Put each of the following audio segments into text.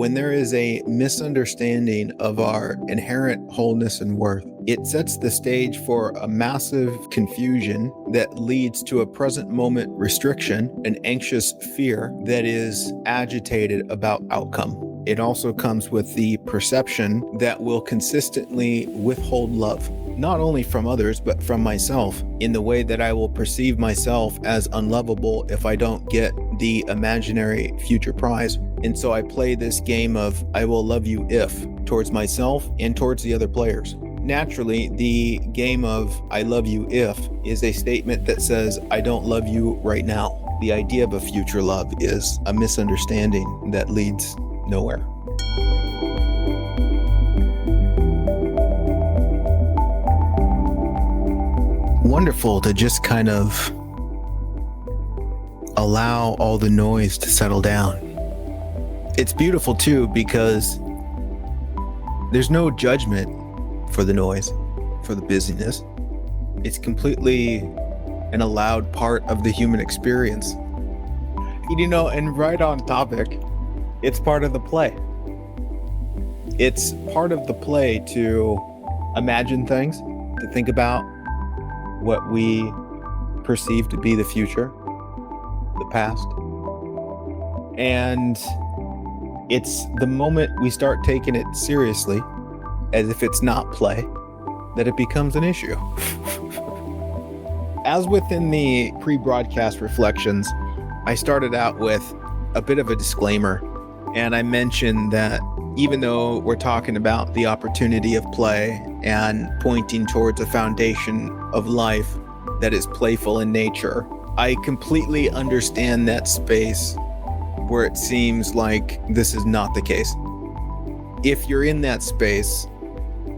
When there is a misunderstanding of our inherent wholeness and worth, it sets the stage for a massive confusion that leads to a present moment restriction, an anxious fear that is agitated about outcome. It also comes with the perception that will consistently withhold love, not only from others, but from myself, in the way that I will perceive myself as unlovable if I don't get the imaginary future prize. And so I play this game of I will love you if towards myself and towards the other players. Naturally, the game of I love you if is a statement that says I don't love you right now. The idea of a future love is a misunderstanding that leads nowhere. Wonderful to just kind of allow all the noise to settle down. It's beautiful too because there's no judgment for the noise, for the busyness. It's completely an allowed part of the human experience. You know, and right on topic, it's part of the play. It's part of the play to imagine things, to think about what we perceive to be the future, the past. And it's the moment we start taking it seriously, as if it's not play, that it becomes an issue. As within the pre-broadcast reflections, I started out with a bit of a disclaimer, and I mentioned that even though we're talking about the opportunity of play and pointing towards a foundation of life that is playful in nature, I completely understand that space where it seems like this is not the case. If you're in that space,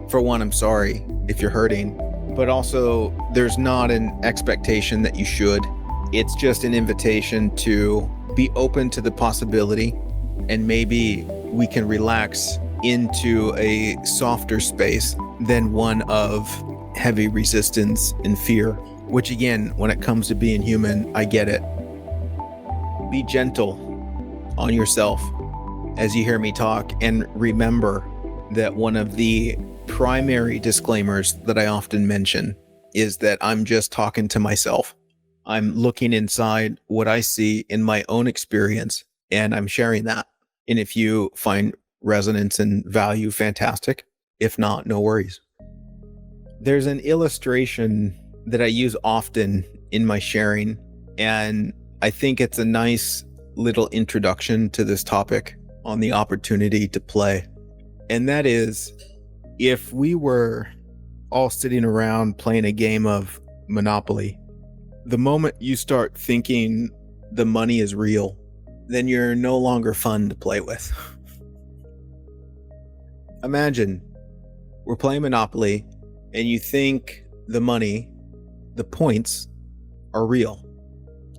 for one, I'm sorry if you're hurting, but also there's not an expectation that you should. It's just an invitation to be open to the possibility, and maybe we can relax into a softer space than one of heavy resistance and fear, which again, when it comes to being human, I get it. Be gentle on yourself as you hear me talk, and remember that one of the primary disclaimers that I often mention is that I'm just talking to myself. I'm looking inside what I see in my own experience, and I'm sharing that. And if you find resonance and value, fantastic. If not, no worries. There's an illustration that I use often in my sharing, and I think it's a nice little introduction to this topic on the opportunity to play. And that is, if we were all sitting around playing a game of Monopoly, the moment you start thinking the money is real, then you're no longer fun to play with. Imagine we're playing Monopoly and you think the money, the points, are real,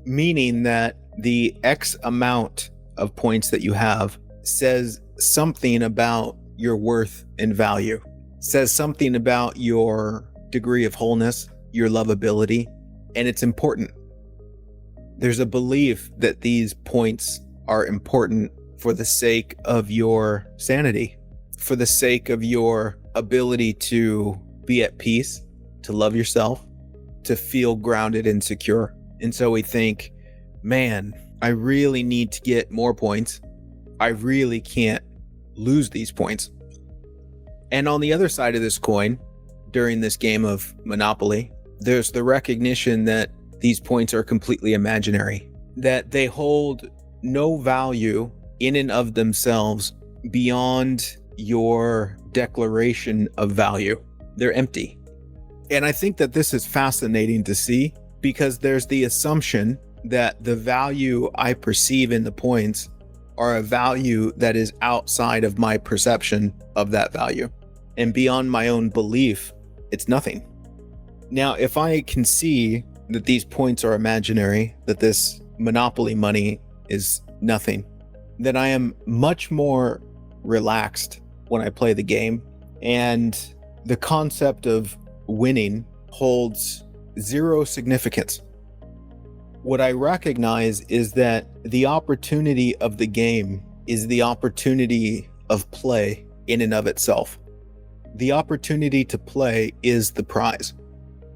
meaning that the X amount of points that you have says something about your worth and value, says something about your degree of wholeness, your lovability, and it's important. There's a belief that these points are important for the sake of your sanity, for the sake of your ability to be at peace, to love yourself, to feel grounded and secure. And so we think, man, I really need to get more points. I really can't lose these points. And on the other side of this coin, during this game of Monopoly, there's the recognition that these points are completely imaginary, that they hold no value in and of themselves beyond your declaration of value. They're empty. And I think that this is fascinating to see, because there's the assumption that the value I perceive in the points are a value that is outside of my perception of that value. And beyond my own belief, it's nothing. Now, if I can see that these points are imaginary, that this Monopoly money is nothing, then I am much more relaxed when I play the game. And the concept of winning holds zero significance. What I recognize is that the opportunity of the game is the opportunity of play in and of itself. The opportunity to play is the prize.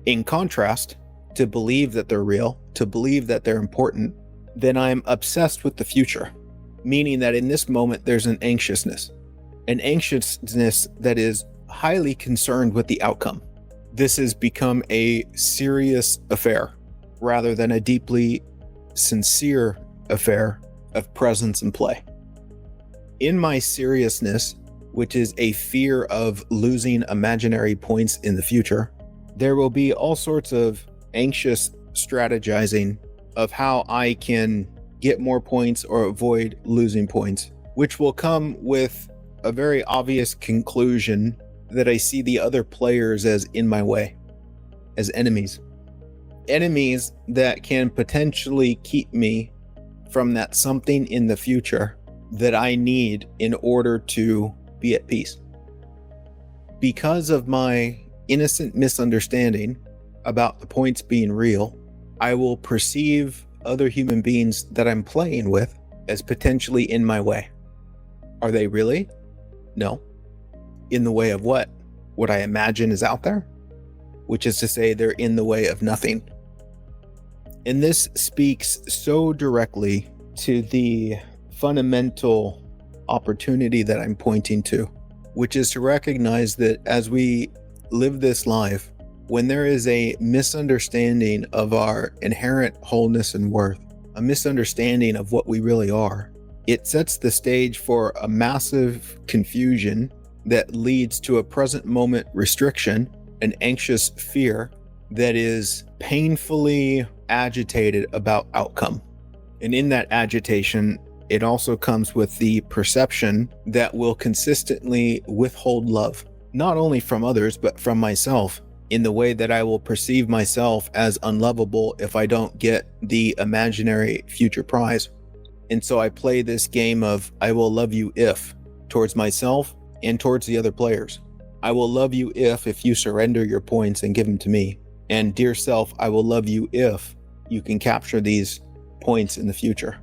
In contrast, to believe that they're real, to believe that they're important, then I'm obsessed with the future, meaning that in this moment there's an anxiousness that is highly concerned with the outcome. This has become a serious affair rather than a deeply sincere affair of presence and play. In my seriousness, which is a fear of losing imaginary points in the future, there will be all sorts of anxious strategizing of how I can get more points or avoid losing points, which will come with a very obvious conclusion that I see the other players as in my way, as enemies. Enemies that can potentially keep me from that something in the future that I need in order to be at peace. Because of my innocent misunderstanding about the points being real, I will perceive other human beings that I'm playing with as potentially in my way. Are they really? No. In the way of what? What I imagine is out there? Which is to say, they're in the way of nothing. And this speaks so directly to the fundamental opportunity that I'm pointing to, which is to recognize that as we live this life, when there is a misunderstanding of our inherent wholeness and worth, a misunderstanding of what we really are, it sets the stage for a massive confusion that leads to a present moment restriction, an anxious fear that is painfully agitated about outcome. And in that agitation, it also comes with the perception that will consistently withhold love, not only from others, but from myself, in the way that I will perceive myself as unlovable if I don't get the imaginary future prize. And so I play this game of I will love you if, towards myself and towards the other players. I will love you if you surrender your points and give them to me. And dear self, I will love you if you can capture these points in the future.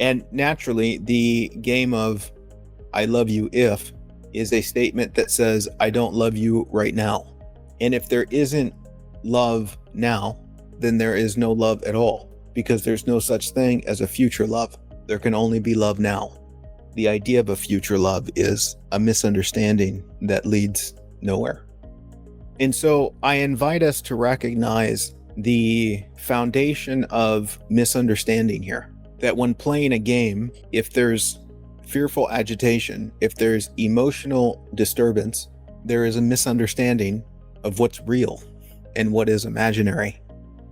And naturally, the game of I love you if is a statement that says I don't love you right now. And if there isn't love now, then there is no love at all, because there's no such thing as a future love. There can only be love now. The idea of a future love is a misunderstanding that leads nowhere. And so I invite us to recognize the foundation of misunderstanding here, that when playing a game, if there's fearful agitation, if there's emotional disturbance, there is a misunderstanding of what's real and what is imaginary.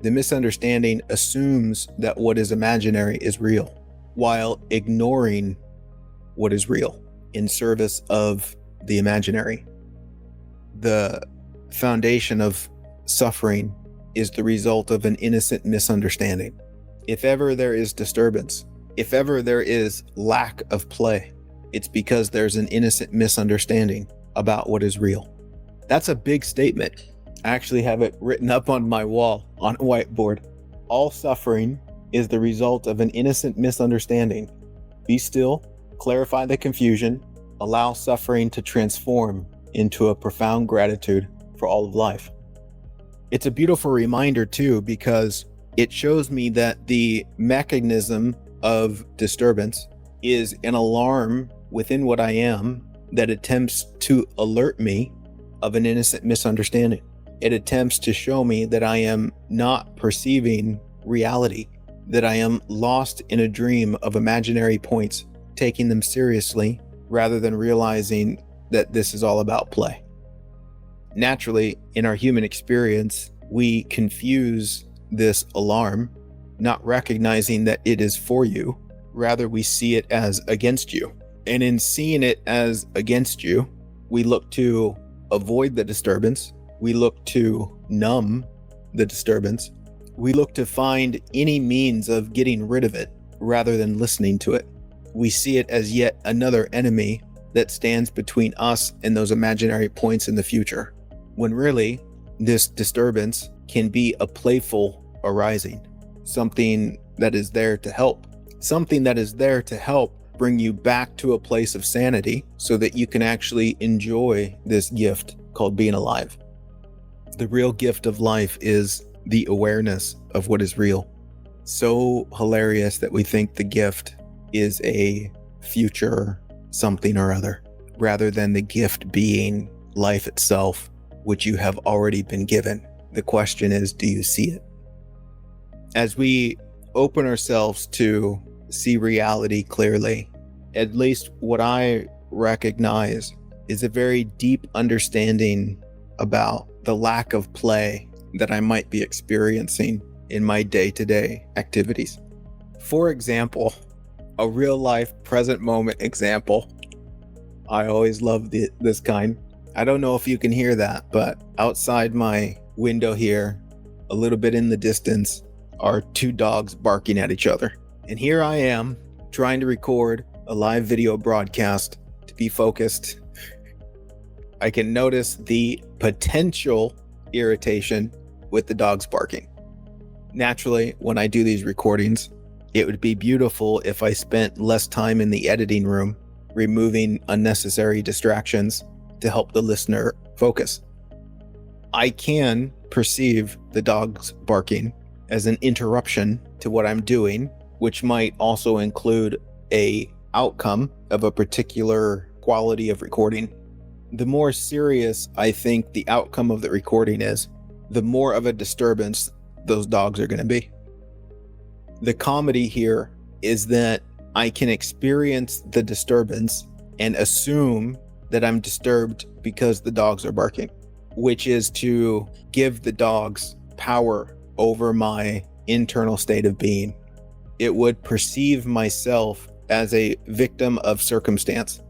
The misunderstanding assumes that what is imaginary is real, while ignoring what is real in service of the imaginary. The foundation of suffering is the result of an innocent misunderstanding. If ever there is disturbance, if ever there is lack of play, it's because there's an innocent misunderstanding about what is real. That's a big statement. I actually have it written up on my wall on a whiteboard. All suffering is the result of an innocent misunderstanding. Be still, clarify the confusion, allow suffering to transform into a profound gratitude for all of life. It's a beautiful reminder too, because it shows me that the mechanism of disturbance is an alarm within what I am that attempts to alert me of an innocent misunderstanding. It attempts to show me that I am not perceiving reality, that I am lost in a dream of imaginary points, taking them seriously rather than realizing that this is all about play. Naturally, in our human experience, we confuse this alarm, not recognizing that it is for you. Rather, we see it as against you. And in seeing it as against you, we look to avoid the disturbance. We look to numb the disturbance. We look to find any means of getting rid of it rather than listening to it. We see it as yet another enemy that stands between us and those imaginary points in the future, when really this disturbance can be a playful arising, something that is there to help, something that is there to help bring you back to a place of sanity so that you can actually enjoy this gift called being alive. The real gift of life is the awareness of what is real. So hilarious that we think the gift is a future something or other, rather than the gift being life itself, which you have already been given. The question is, do you see it? As we open ourselves to see reality clearly, at least what I recognize is a very deep understanding about the lack of play that I might be experiencing in my day-to-day activities. For example, a real life present moment example. I always love this kind. I don't know if you can hear that, but outside my window here, a little bit in the distance, are two dogs barking at each other. And here I am trying to record a live video broadcast to be focused. I can notice the potential irritation with the dogs barking. Naturally, when I do these recordings, it would be beautiful if I spent less time in the editing room, removing unnecessary distractions to help the listener focus. I can perceive the dogs barking as an interruption to what I'm doing, which might also include a outcome of a particular quality of recording. The more serious I think the outcome of the recording is, the more of a disturbance those dogs are going to be. The comedy here is that I can experience the disturbance and assume that I'm disturbed because the dogs are barking, which is to give the dogs power over my internal state of being. It would perceive myself as a victim of circumstance,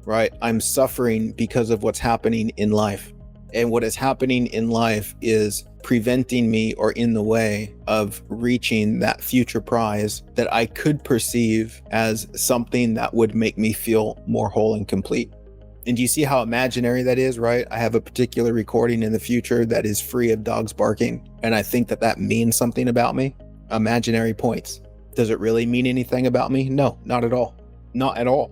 right? I'm suffering because of what's happening in life. And what is happening in life is preventing me or in the way of reaching that future prize that I could perceive as something that would make me feel more whole and complete. And do you see how imaginary that is, right? I have a particular recording in the future that is free of dogs barking, and I think that means something about me. Imaginary points. Does it really mean anything about me? No, not at all. Not at all.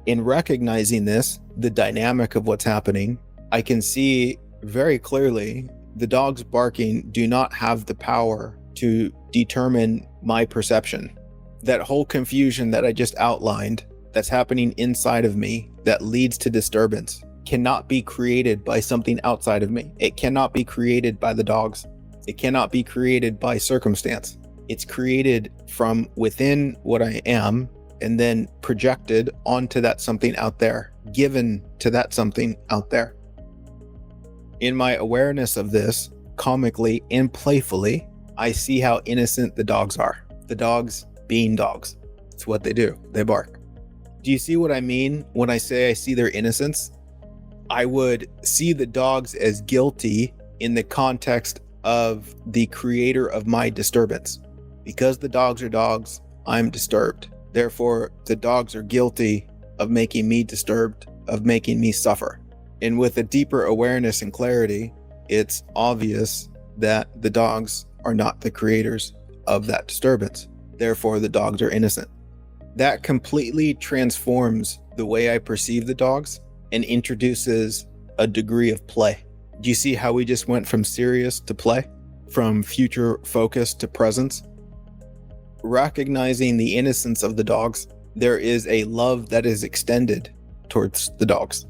In recognizing this, the dynamic of what's happening, I can see very clearly the dogs barking do not have the power to determine my perception. That whole confusion that I just outlined that's happening inside of me that leads to disturbance cannot be created by something outside of me. It cannot be created by the dogs. It cannot be created by circumstance. It's created from within what I am and then projected onto that something out there, given to that something out there. In my awareness of this, comically and playfully, I see how innocent the dogs are. The dogs being dogs. It's what they do. They bark. Do you see what I mean when I say I see their innocence? I would see the dogs as guilty in the context of the creator of my disturbance. Because the dogs are dogs, I'm disturbed. Therefore, the dogs are guilty of making me disturbed, of making me suffer. And with a deeper awareness and clarity, it's obvious that the dogs are not the creators of that disturbance. Therefore, the dogs are innocent. That completely transforms the way I perceive the dogs and introduces a degree of play. Do you see how we just went from serious to play? From future focus to presence? Recognizing the innocence of the dogs, there is a love that is extended towards the dogs.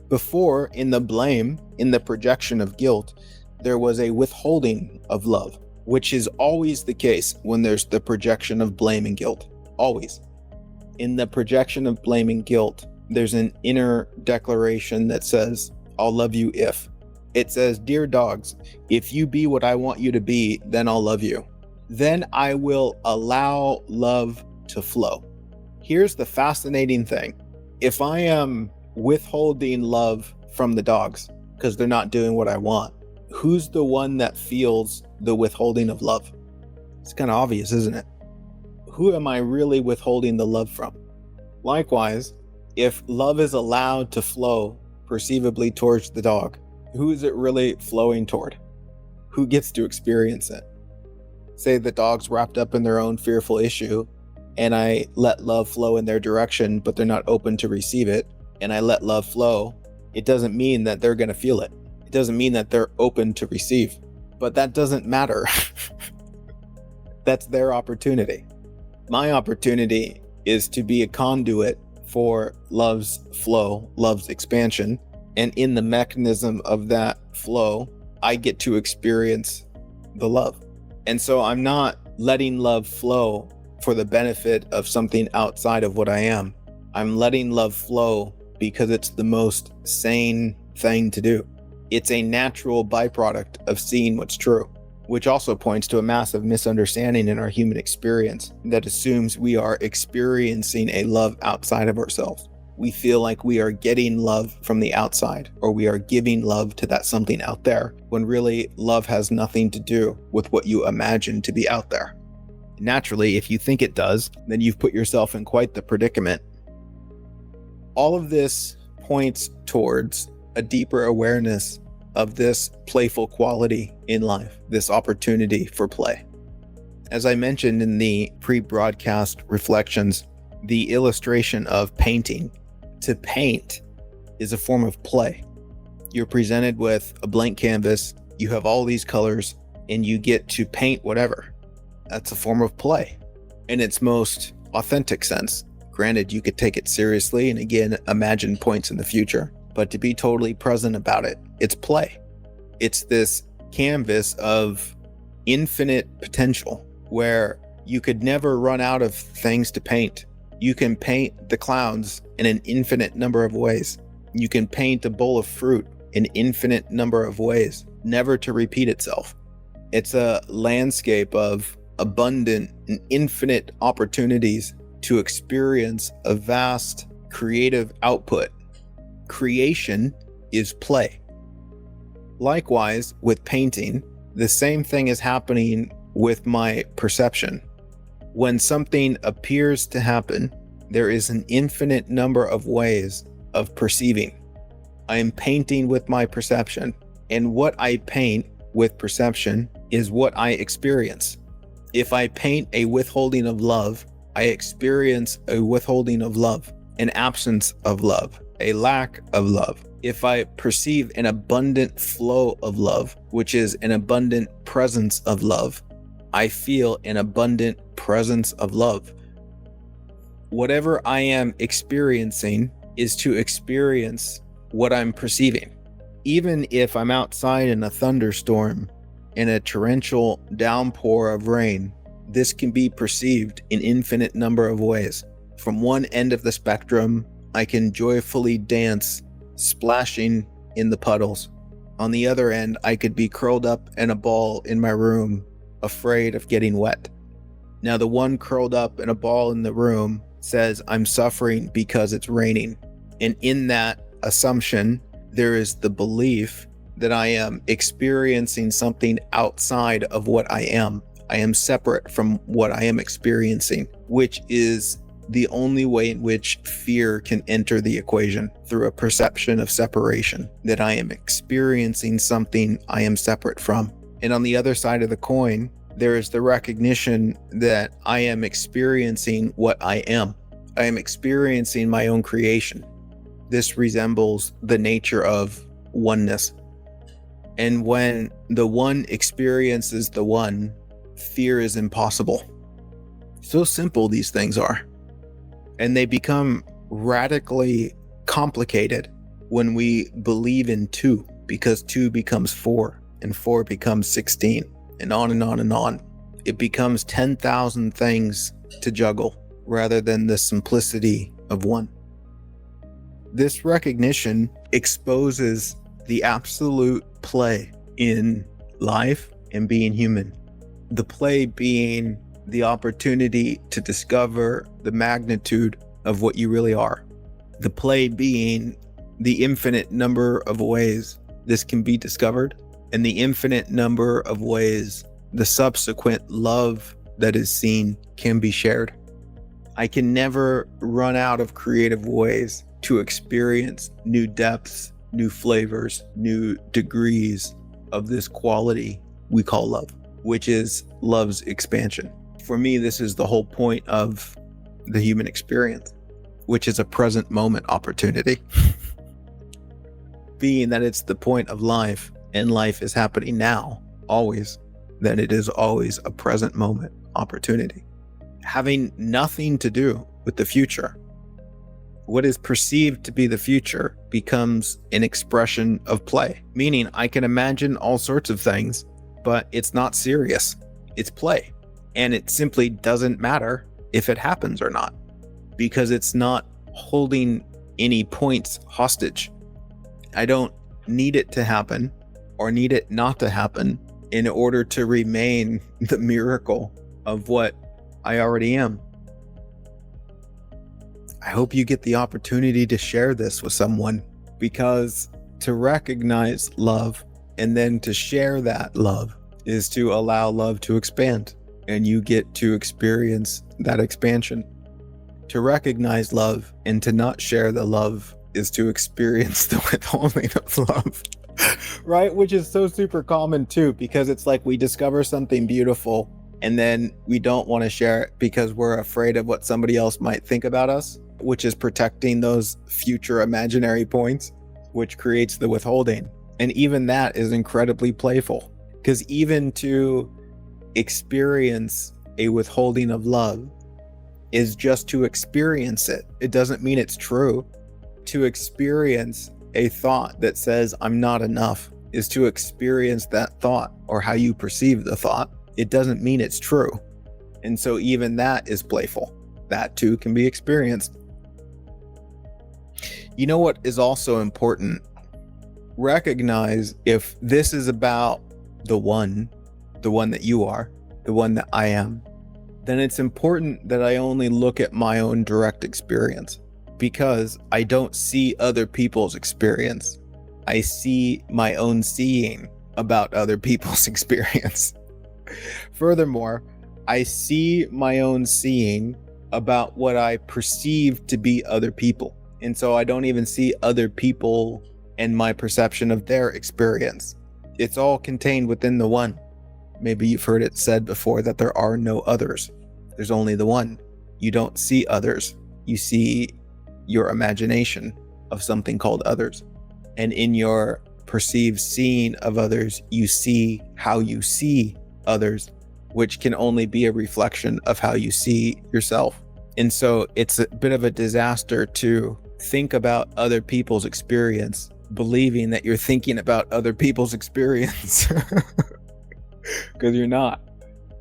Before, in the blame, in the projection of guilt, there was a withholding of love, which is always the case when there's the projection of blame and guilt. Always. In the projection of blame and guilt, there's an inner declaration that says, I'll love you if. It says, dear dogs, if you be what I want you to be, then I'll love you. Then I will allow love to flow. Here's the fascinating thing. If I am withholding love from the dogs because they're not doing what I want, who's the one that feels the withholding of love? It's kind of obvious, isn't it? Who am I really withholding the love from? Likewise, if love is allowed to flow perceivably towards the dog, who is it really flowing toward? Who gets to experience it? Say the dog's wrapped up in their own fearful issue and I let love flow in their direction, but they're not open to receive it, and I let love flow, it doesn't mean that they're going to feel it. It doesn't mean that they're open to receive, but that doesn't matter. That's their opportunity. My opportunity is to be a conduit for love's flow, love's expansion. And in the mechanism of that flow, I get to experience the love. And so I'm not letting love flow for the benefit of something outside of what I am. I'm letting love flow because it's the most sane thing to do. It's a natural byproduct of seeing what's true, which also points to a massive misunderstanding in our human experience that assumes we are experiencing a love outside of ourselves. We feel like we are getting love from the outside, or we are giving love to that something out there, when really love has nothing to do with what you imagine to be out there. Naturally, if you think it does, then you've put yourself in quite the predicament. All of this points towards a deeper awareness of this playful quality in life, this opportunity for play. As I mentioned in the pre-broadcast reflections, the illustration of painting. To paint is a form of play. You're presented with a blank canvas, you have all these colors, and you get to paint whatever. That's a form of play in its most authentic sense. Granted, you could take it seriously and again, imagine points in the future, but to be totally present about it, it's play. It's this canvas of infinite potential where you could never run out of things to paint. You can paint the clouds in an infinite number of ways. You can paint a bowl of fruit in an infinite number of ways, never to repeat itself. It's a landscape of abundant and infinite opportunities to experience a vast creative output. Creation is play. Likewise, with painting, the same thing is happening with my perception. When something appears to happen, there is an infinite number of ways of perceiving. I am painting with my perception, and what I paint with perception is what I experience. If I paint a withholding of love, I experience a withholding of love, an absence of love, a lack of love. If I perceive an abundant flow of love, which is an abundant presence of love, I feel an abundant presence of love. Whatever I am experiencing is to experience what I'm perceiving. Even if I'm outside in a thunderstorm, in a torrential downpour of rain, this can be perceived in infinite number of ways. From one end of the spectrum, I can joyfully dance, splashing in the puddles. On the other end, I could be curled up in a ball in my room, afraid of getting wet. Now, the one curled up in a ball in the room says, I'm suffering because it's raining. And in that assumption, there is the belief that I am experiencing something outside of what I am. I am separate from what I am experiencing, which is the only way in which fear can enter the equation, through a perception of separation, that I am experiencing something I am separate from. And on the other side of the coin, there is the recognition that I am experiencing what I am. I am experiencing my own creation. This resembles the nature of oneness. And when the one experiences the one, fear is impossible. So simple these things are. And they become radically complicated when we believe in two, because two becomes four, and four becomes 16, and on and on and on. It becomes 10,000 things to juggle rather than the simplicity of one. This recognition exposes the absolute play in life and being human. The play being the opportunity to discover the magnitude of what you really are. The play being the infinite number of ways this can be discovered, and the infinite number of ways the subsequent love that is seen can be shared. I can never run out of creative ways to experience new depths, new flavors, new degrees of this quality we call love, which is love's expansion. For me, this is the whole point of the human experience, which is a present moment opportunity. Being that it's the point of life and life is happening now, always, then it is always a present moment opportunity. Having nothing to do with the future. What is perceived to be the future becomes an expression of play, meaning I can imagine all sorts of things, but it's not serious. It's play. And it simply doesn't matter if it happens or not, because it's not holding any points hostage. I don't need it to happen or need it not to happen in order to remain the miracle of what I already am. I hope you get the opportunity to share this with someone, because to recognize love and then to share that love is to allow love to expand, and you get to experience that expansion. To recognize love and to not share the love is to experience the withholding of love. Right? Which is so super common too, because it's like we discover something beautiful and then we don't want to share it because we're afraid of what somebody else might think about us, which is protecting those future imaginary points, which creates the withholding. And even that is incredibly playful, because even to experience a withholding of love is just to experience it. It doesn't mean it's true. To experience a thought that says I'm not enough is to experience that thought, or how you perceive the thought. It doesn't mean it's true. And so even that is playful. That too can be experienced. You know what is also important? Recognize if this is about the one that you are, the one that I am, then it's important that I only look at my own direct experience, because I don't see other people's experience. I see my own seeing about other people's experience. Furthermore, I see my own seeing about what I perceive to be other people. And so I don't even see other people and my perception of their experience. It's all contained within the one. Maybe you've heard it said before that there are no others. There's only the one. You don't see others. You see your imagination of something called others. And in your perceived seeing of others, you see how you see others, which can only be a reflection of how you see yourself. And so it's a bit of a disaster to think about other people's experience, believing that you're thinking about other people's experience, because you're not.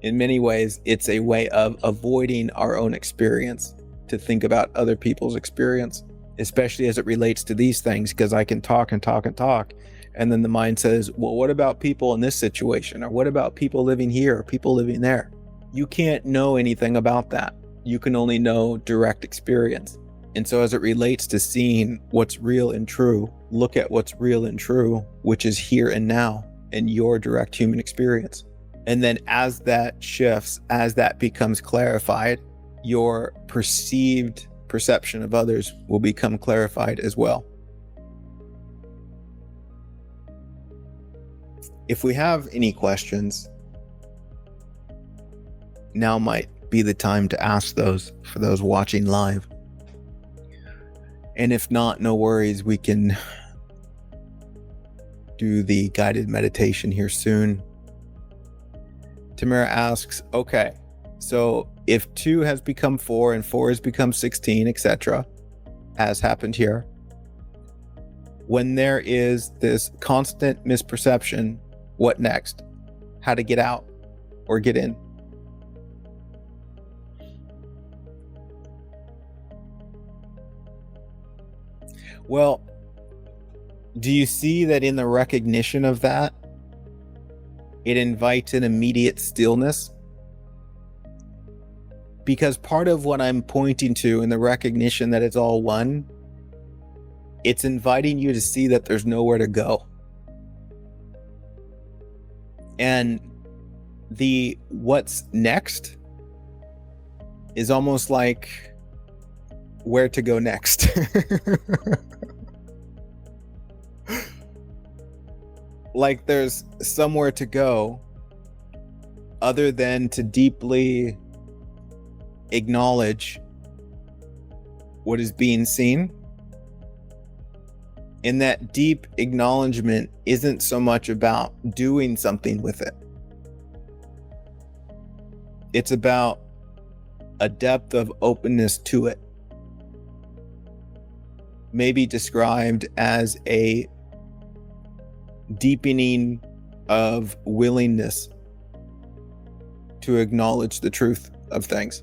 In many ways, it's a way of avoiding our own experience to think about other people's experience, especially as it relates to these things, because I can talk and talk and talk. And then the mind says, well, what about people in this situation? Or what about people living here or people living there? You can't know anything about that. You can only know direct experience. And so as it relates to seeing what's real and true, look at what's real and true, which is here and now in your direct human experience. And then as that shifts, as that becomes clarified, your perceived perception of others will become clarified as well. If we have any questions, now might be the time to ask those for those watching live. And if not, no worries, we can do the guided meditation here soon. Tamara asks, okay, so if 2 has become 4 and 4 has become 16, etc., as happened here, when there is this constant misperception, what next? How to get out or get in? Well, do you see that in the recognition of that, it invites an immediate stillness? Because part of what I'm pointing to in the recognition that it's all one, it's inviting you to see that there's nowhere to go. And the what's next is almost like where to go next. Like there's somewhere to go other than to deeply acknowledge what is being seen. And that deep acknowledgement isn't so much about doing something with it. It's about a depth of openness to it. Maybe described as a deepening of willingness to acknowledge the truth of things.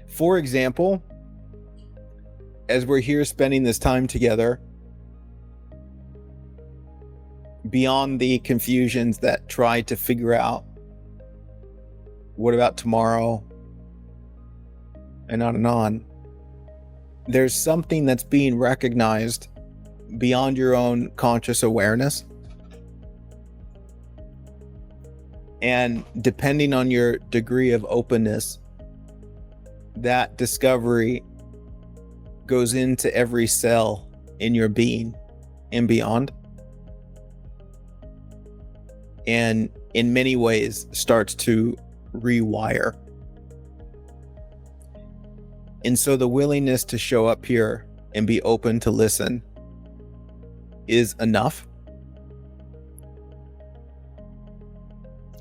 For example, as we're here spending this time together, beyond the confusions that try to figure out what about tomorrow and on, there's something that's being recognized beyond your own conscious awareness. And depending on your degree of openness, that discovery goes into every cell in your being and beyond. And in many ways starts to rewire. And so the willingness to show up here and be open to listen is enough.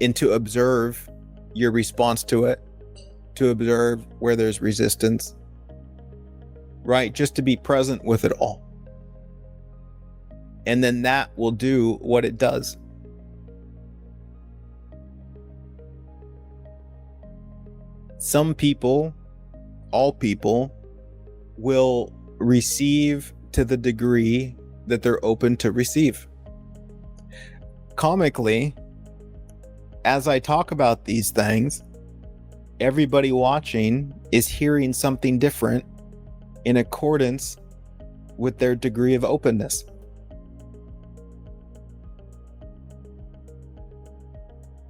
And to observe your response to it, to observe where there's resistance, right? Just to be present with it all. And then that will do what it does. Some people, all people, will receive to the degree that they're open to receive. Comically, as I talk about these things, everybody watching is hearing something different in accordance with their degree of openness.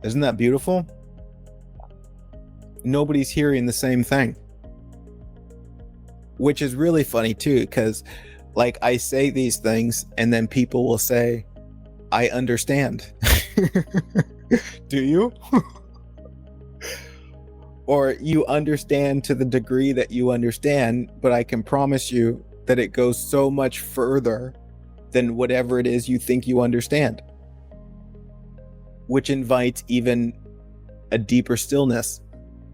Isn't that beautiful? Nobody's hearing the same thing. Which is really funny too, because like I say these things and then people will say, I understand. Do you? Or you understand to the degree that you understand, but I can promise you that it goes so much further than whatever it is you think you understand. Which invites even a deeper stillness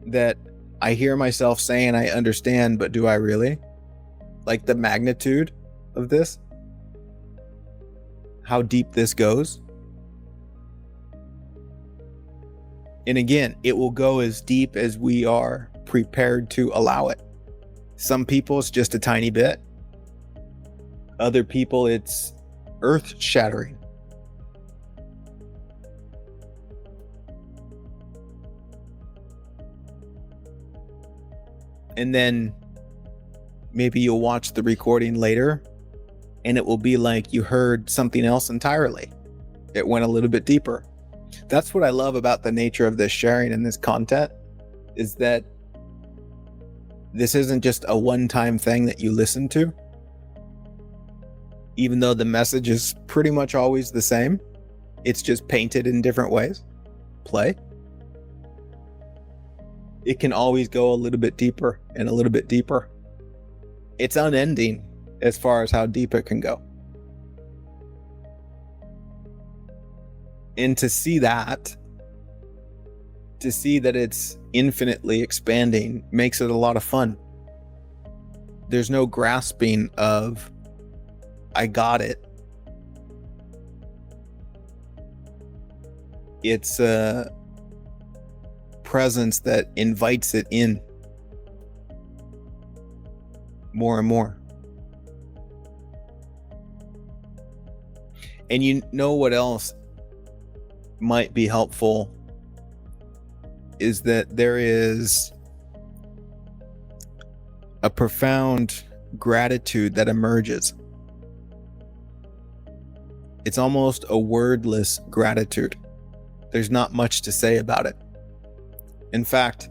that I hear myself saying I understand, but do I really? Like the magnitude of this? How deep this goes? And again, it will go as deep as we are prepared to allow it. Some people, it's just a tiny bit. Other people, it's earth-shattering. And then maybe you'll watch the recording later and it will be like you heard something else entirely. It went a little bit deeper. That's what I love about the nature of this sharing and this content, is that this isn't just a one-time thing that you listen to. Even though the message is pretty much always the same, it's just painted in different ways. Play. It can always go a little bit deeper and a little bit deeper. It's unending as far as how deep it can go. And to see that it's infinitely expanding makes it a lot of fun. There's no grasping of, I got it. It's a presence that invites it in more and more. And you know what else might be helpful is that there is a profound gratitude that emerges. It's almost a wordless gratitude. There's not much to say about it. In fact,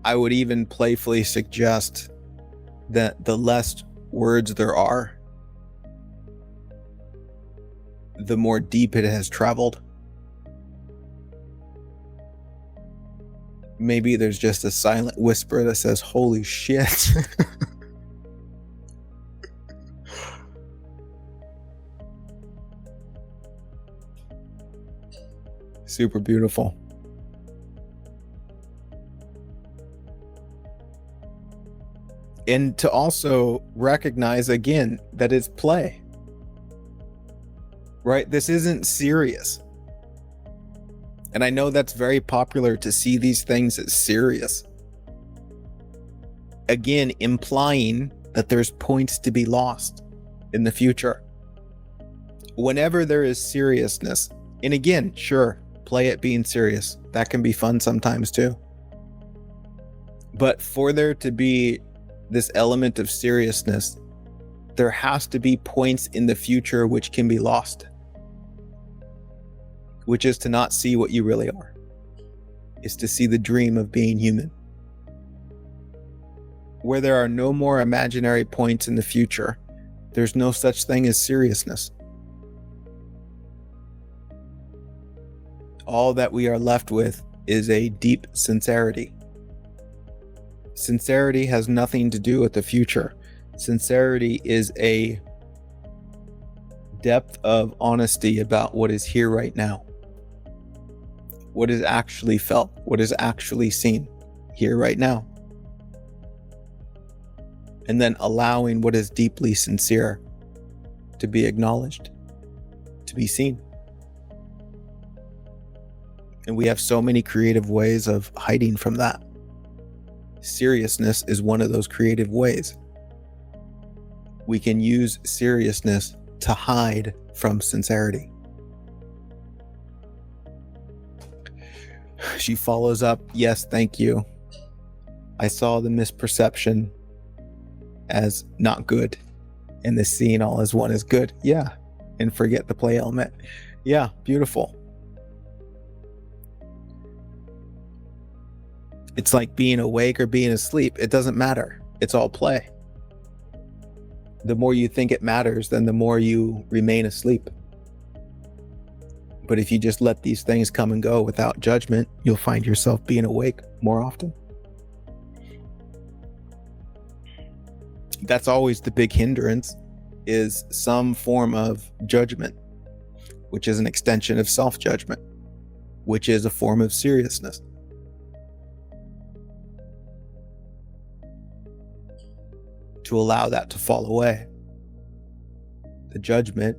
I would even playfully suggest that the less words there are, the more deep it has traveled. Maybe there's just a silent whisper that says, holy shit. Super beautiful. And to also recognize again that it's play, right? This isn't serious. And I know that's very popular to see these things as serious. Again, implying that there's points to be lost in the future. Whenever there is seriousness, and again, sure, play it being serious. That can be fun sometimes too. But for there to be this element of seriousness, there has to be points in the future which can be lost, which is to not see what you really are, is to see the dream of being human. Where there are no more imaginary points in the future, there's no such thing as seriousness. All that we are left with is a deep sincerity. Sincerity has nothing to do with the future. Sincerity is a depth of honesty about what is here right now. What is actually felt, what is actually seen here right now. And then allowing what is deeply sincere to be acknowledged, to be seen. And we have so many creative ways of hiding from that. Seriousness is one of those creative ways. We can use seriousness to hide from sincerity. She follows up, yes, thank you. I saw the misperception as not good, and the seeing all as one is good. Yeah, and forget the play element. Yeah, beautiful. It's like being awake or being asleep. It doesn't matter. It's all play. The more you think it matters, then the more you remain asleep. But if you just let these things come and go without judgment, you'll find yourself being awake more often. That's always the big hindrance, is some form of judgment, which is an extension of self-judgment, which is a form of seriousness. To allow that to fall away, the judgment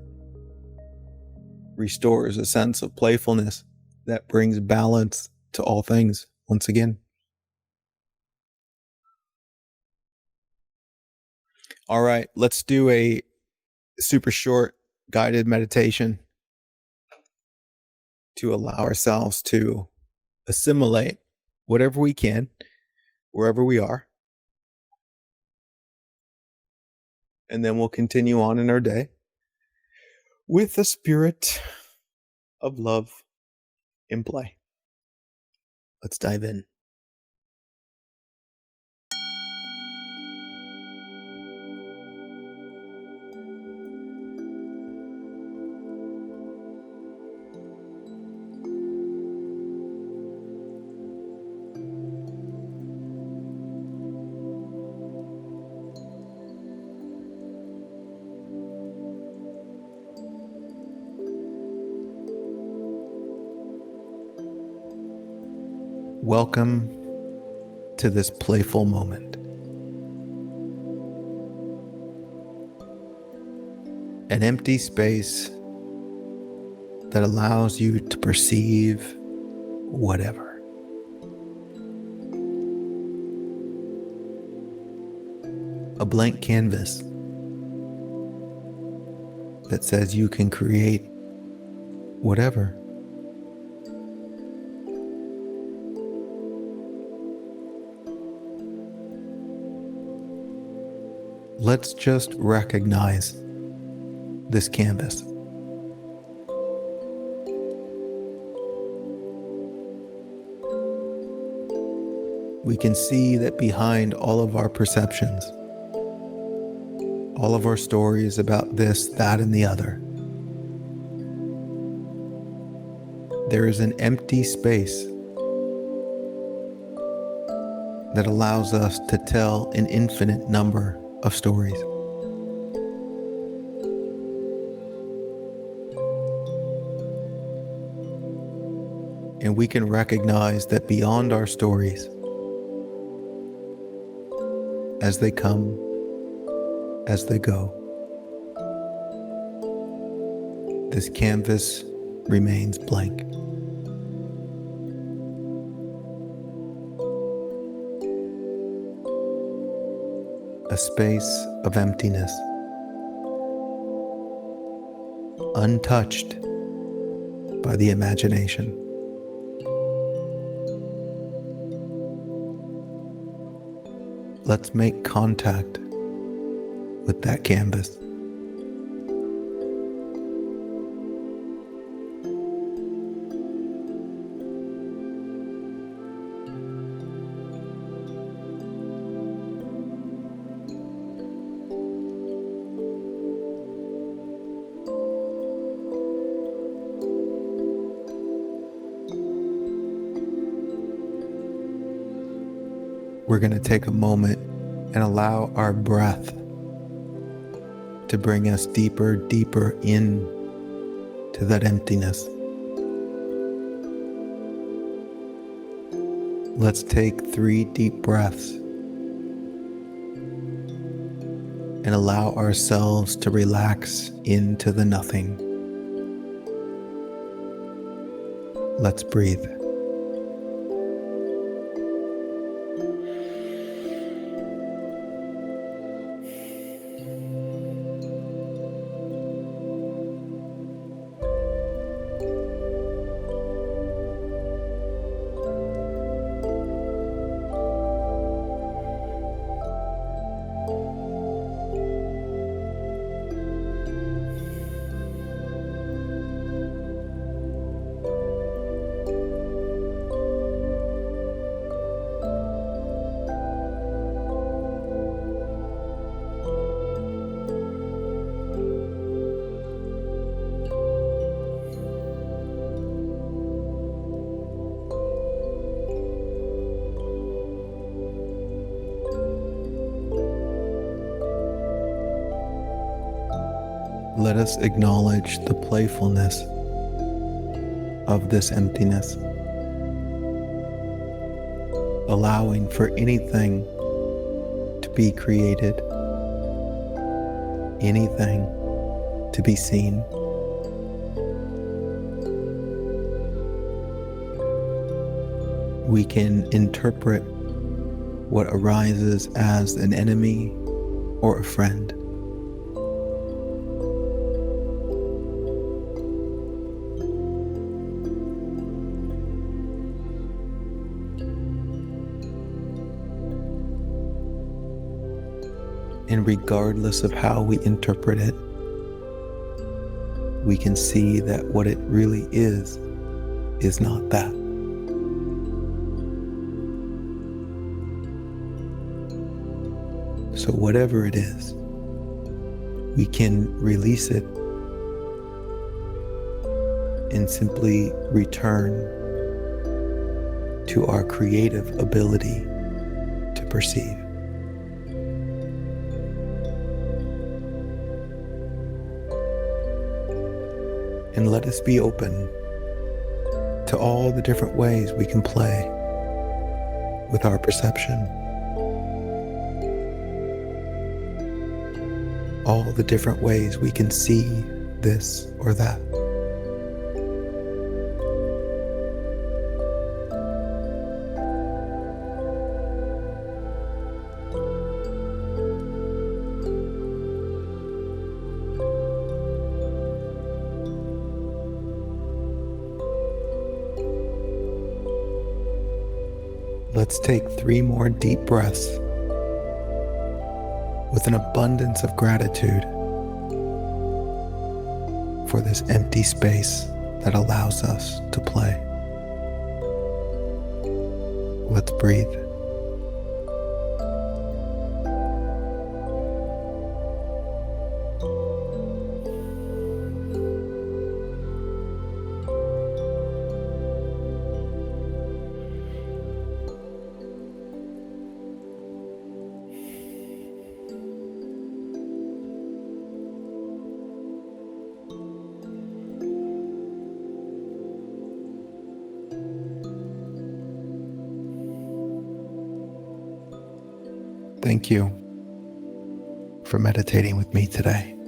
restores a sense of playfulness that brings balance to all things once again. All right, let's do a super short guided meditation to allow ourselves to assimilate whatever we can, wherever we are. And then we'll continue on in our day with the spirit of love in play. Let's dive in. Welcome to this playful moment. An empty space that allows you to perceive whatever. A blank canvas that says you can create whatever. Let's just recognize this canvas. We can see that behind all of our perceptions, all of our stories about this, that, and the other, there is an empty space that allows us to tell an infinite number of stories. And we can recognize that beyond our stories, as they come, as they go, this canvas remains blank. A space of emptiness, untouched by the imagination. Let's make contact with that canvas. We're going to take a moment and allow our breath to bring us deeper, deeper in to that emptiness. Let's take 3 deep breaths and allow ourselves to relax into the nothing. Let's breathe. Let us acknowledge the playfulness of this emptiness, allowing for anything to be created, anything to be seen. We can interpret what arises as an enemy or a friend. And regardless of how we interpret it, we can see that what it really is not that. So whatever it is, we can release it and simply return to our creative ability to perceive. And let us be open to all the different ways we can play with our perception. All the different ways we can see this or that. Let's take 3 more deep breaths with an abundance of gratitude for this empty space that allows us to play. Let's breathe. Thank you for meditating with me today.